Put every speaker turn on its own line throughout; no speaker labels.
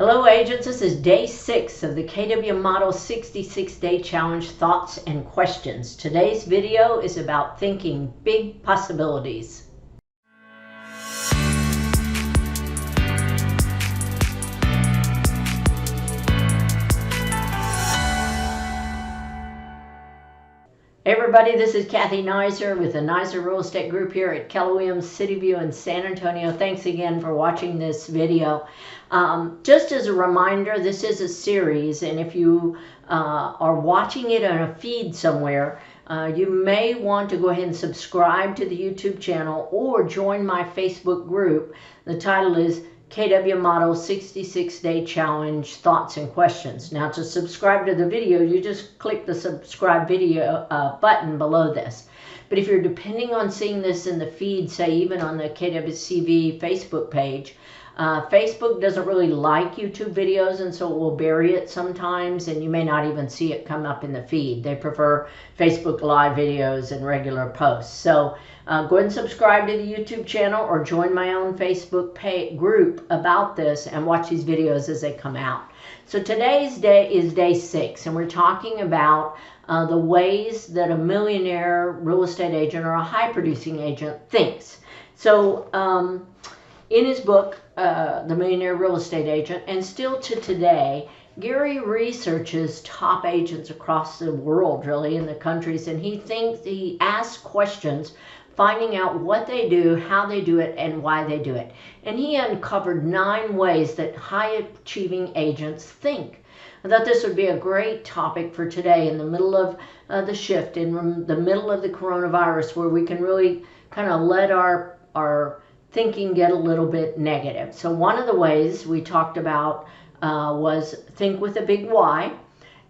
Hello agents, this is day 6 of the KW Model 66-Day Challenge Thoughts and Questions. Today's video is about thinking big possibilities. Hey everybody, this is Cathy Naiser with the Naiser Real Estate Group here at Keller Williams CityView in San Antonio. Thanks again for watching this video. Just as a reminder, this is a series, and if you are watching it on a feed somewhere, you may want to go ahead and subscribe to the YouTube channel or join my Facebook group. The title is KW Model 66-Day Challenge Thoughts and Questions. Now, to subscribe to the video, you just click the subscribe video button below this. But if you're depending on seeing this in the feed, say even on the KWCV Facebook page, Facebook doesn't really like YouTube videos, and so it will bury it sometimes, and you may not even see it come up in the feed. They prefer Facebook Live videos and regular posts. So go ahead and subscribe to the YouTube channel or join my own Facebook group about this and watch these videos as they come out. So today's day is day 6, and we're talking about the ways that a millionaire real estate agent or a high-producing agent thinks. So in his book, The Millionaire Real Estate Agent, and still to today, Gary researches top agents across the world, really, in the countries, and he asks questions, finding out what they do, how they do it, and why they do it. And he uncovered 9 ways that high-achieving agents think. I thought this would be a great topic for today in the middle of the shift, in the middle of the coronavirus, where we can really kind of let our thinking get a little bit negative. So one of the ways we talked about was think with a big why,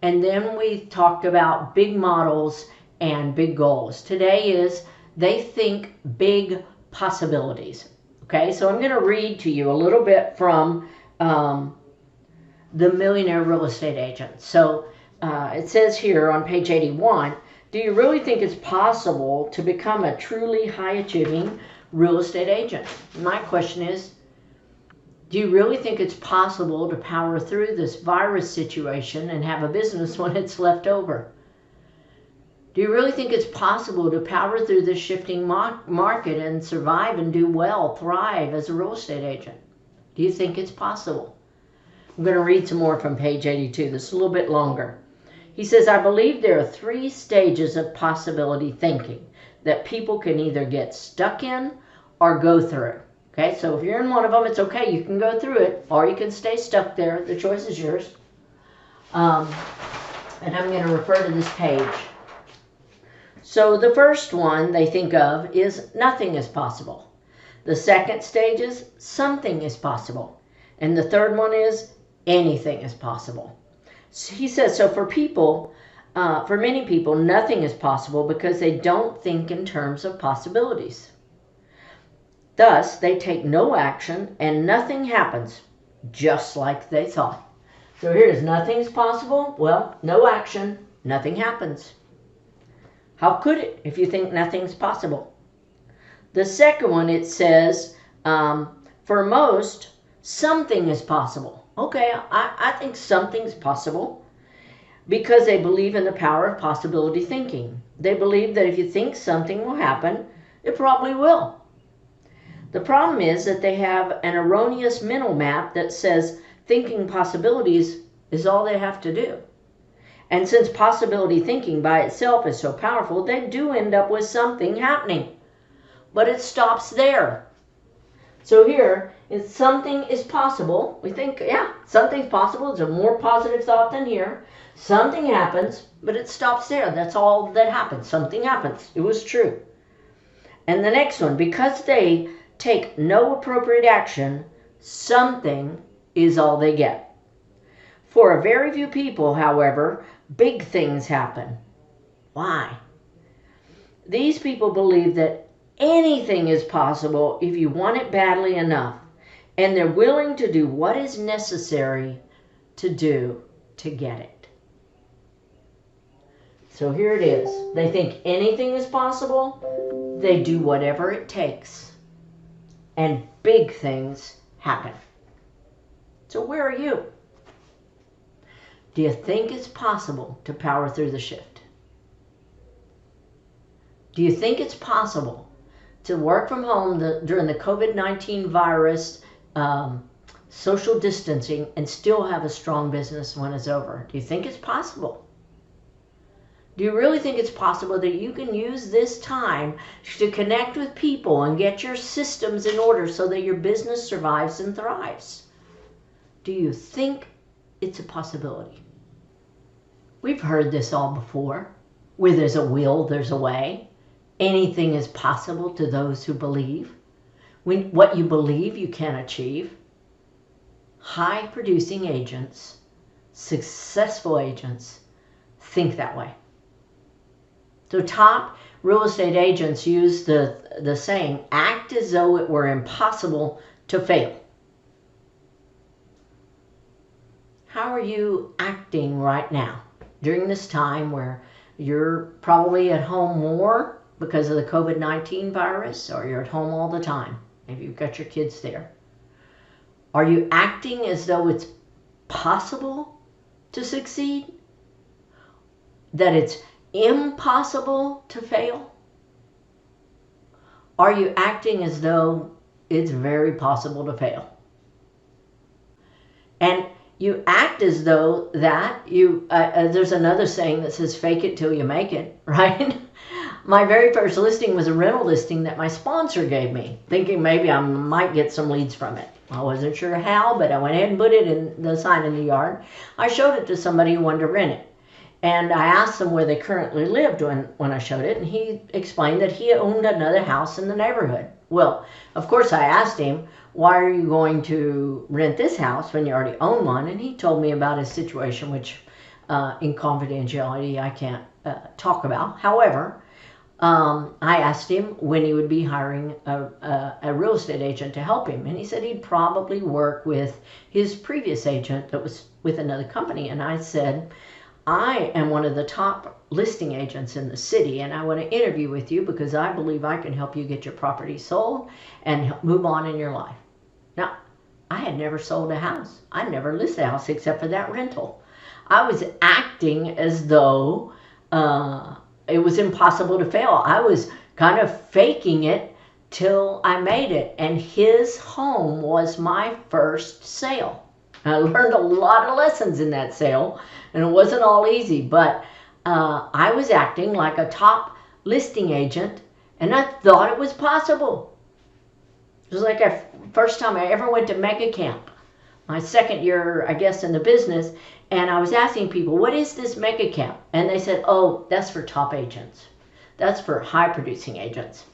and then we talked about big models and big goals. Today is they think big possibilities. Okay, so I'm going to read to you a little bit from The Millionaire Real Estate Agent. So it says here on page 81, do you really think it's possible to become a truly high-achieving real estate agent? My question is, do you really think it's possible to power through this virus situation and have a business when it's left over? Do you really think it's possible to power through this shifting market and survive and do well, thrive as a real estate agent? Do you think it's possible? I'm going to read some more from page 82. This is a little bit longer. He says, I believe there are 3 stages of possibility thinking that people can either get stuck in or go through. Okay, so if you're in one of them, it's okay. You can go through it, or you can stay stuck there. The choice is yours. And I'm going to refer to this page. So the first one they think of is nothing is possible. The second stage is something is possible. And the third one is anything is possible. So he says, so for many people, nothing is possible because they don't think in terms of possibilities. Thus, they take no action and nothing happens just like they thought. So here's nothing's possible. Well, no action, nothing happens. How could it if you think nothing's possible? The second one, it says, for most, something is possible. Okay, I think something's possible because they believe in the power of possibility thinking. They believe that if you think something will happen, it probably will. The problem is that they have an erroneous mental map that says thinking possibilities is all they have to do. And since possibility thinking by itself is so powerful, they do end up with something happening. But it stops there. So here, if something is possible, we think, yeah, something's possible. It's a more positive thought than here. Something happens, but it stops there. That's all that happens. Something happens. It was true. And the next one, because they take no appropriate action, something is all they get. For a very few people, however, big things happen. Why? These people believe that anything is possible if you want it badly enough, and they're willing to do what is necessary to do to get it. So here it is. They think anything is possible. They do whatever it takes. And big things happen. So where are you? Do you think it's possible to power through the shift? Do you think it's possible to work from home during the COVID-19 virus, social distancing, and still have a strong business when it's over? Do you think it's possible? Do you really think it's possible that you can use this time to connect with people and get your systems in order so that your business survives and thrives? Do you think it's a possibility? We've heard this all before. Where there's a will, there's a way. Anything is possible to those who believe. What you believe, you can achieve. High producing agents, successful agents, think that way. So top real estate agents use the saying, act as though it were impossible to fail. How are you acting right now during this time where you're probably at home more because of the COVID-19 virus, or you're at home all the time? Maybe you've got your kids there. Are you acting as though it's possible to succeed? That it's impossible to fail? Are you acting as though it's very possible to fail? And you act as though that there's another saying that says, fake it till you make it, right? My very first listing was a rental listing that my sponsor gave me, thinking maybe I might get some leads from it. I wasn't sure how, but I went ahead and put it in the sign in the yard. I showed it to somebody who wanted to rent it. And I asked them where they currently lived when I showed it, and he explained that he owned another house in the neighborhood. Well, of course I asked him, why are you going to rent this house when you already own one? And he told me about his situation, which in confidentiality I can't talk about. However, I asked him when he would be hiring a real estate agent to help him. And he said he'd probably work with his previous agent that was with another company. And I said, I am one of the top listing agents in the city, and I want to interview with you because I believe I can help you get your property sold and move on in your life. Now, I had never sold a house. I never listed a house except for that rental. I was acting as though it was impossible to fail. I was kind of faking it till I made it, and his home was my first sale. I learned a lot of lessons in that sale, and it wasn't all easy, but I was acting like a top listing agent, and I thought it was possible. It was like the first time I ever went to mega camp, my second year, I guess, in the business, and I was asking people, what is this mega camp? And they said, oh, that's for top agents. That's for high producing agents.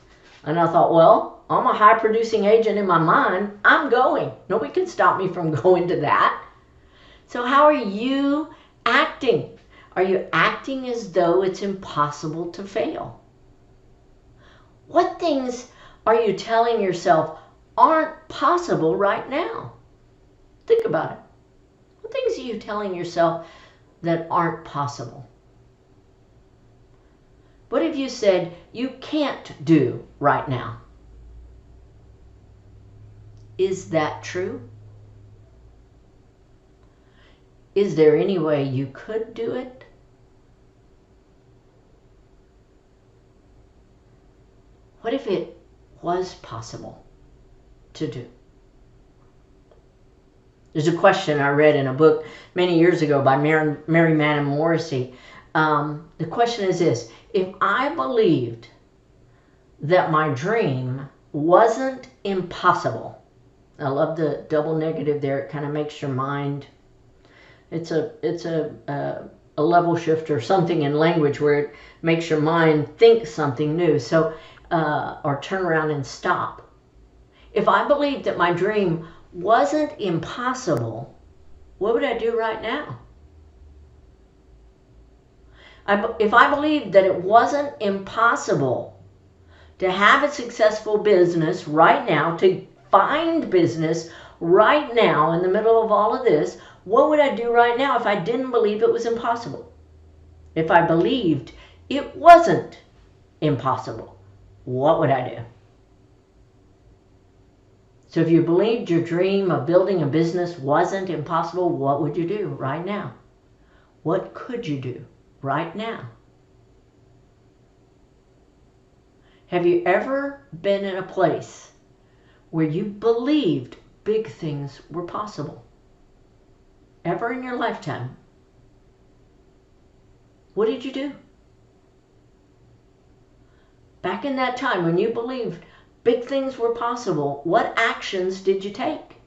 And I thought, well, I'm a high producing agent in my mind. I'm going. Nobody can stop me from going to that. So how are you acting? Are you acting as though it's impossible to fail? What things are you telling yourself aren't possible right now? Think about it. What things are you telling yourself that aren't possible? What have you said you can't do right now? Is that true? Is there any way you could do it? What if it was possible to do? There's a question I read in a book many years ago by Mary Manning Morrissey. The question is this: if I believed that my dream wasn't impossible, I love the double negative there. It kind of makes your mind. It's a level shift or something in language where it makes your mind think something new. So or turn around and stop. If I believed that my dream wasn't impossible, what would I do right now? If I believed that it wasn't impossible to have a successful business right now, to find business right now in the middle of all of this, what would I do right now if I didn't believe it was impossible? If I believed it wasn't impossible, what would I do? So if you believed your dream of building a business wasn't impossible, what would you do right now? What could you do right now? Have you ever been in a place where you believed big things were possible? Ever in your lifetime? What did you do? Back in that time when you believed big things were possible, what actions did you take?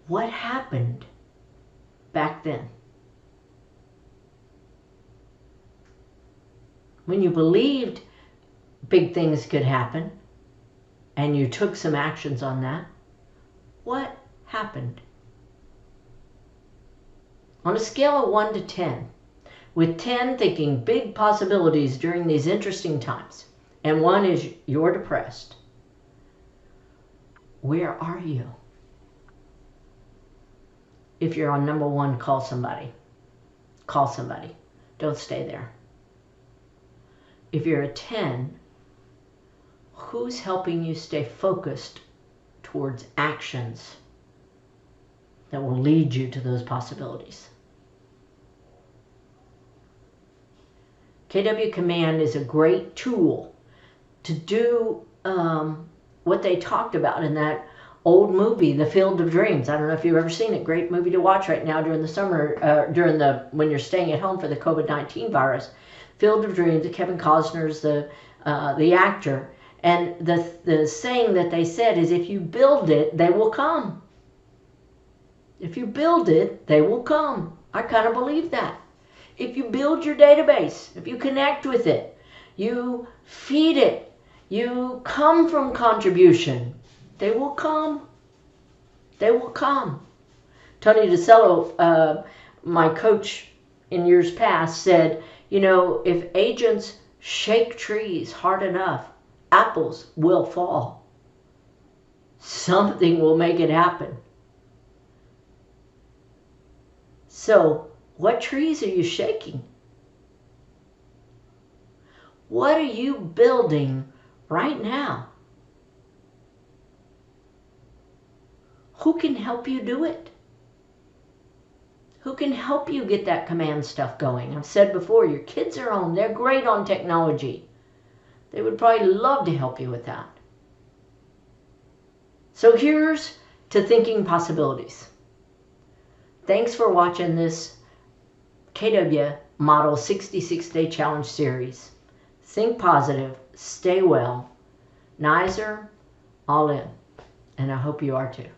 What happened back then? When you believed big things could happen and you took some actions on that, what happened? On a scale of 1 to 10, with 10 thinking big possibilities during these interesting times, and 1 is you're depressed, where are you? If you're on number 1, call somebody. Call somebody. Don't stay there. If you're a 10, who's helping you stay focused towards actions that will lead you to those possibilities? KW Command is a great tool to do what they talked about in that old movie, The Field of Dreams. I don't know if you've ever seen it. Great movie to watch right now during the summer, when you're staying at home for the COVID-19 virus. Field of Dreams. Kevin Costner's the actor, and the saying that they said is, if you build it, they will come. If you build it, they will come. I kind of believe that. If you build your database, if you connect with it, you feed it, you come from contribution, they will come. They will come. Tony DeCello, my coach in years past, said, you know, if agents shake trees hard enough, apples will fall. Something will make it happen. So, what trees are you shaking? What are you building right now? Who can help you do it? Who can help you get that command stuff going? I've said before, your kids are home. They're great on technology. They would probably love to help you with that. So here's to thinking possibilities. Thanks for watching this KW Model 66-Day Challenge Series. Think positive, stay well. Naiser, all in. And I hope you are too.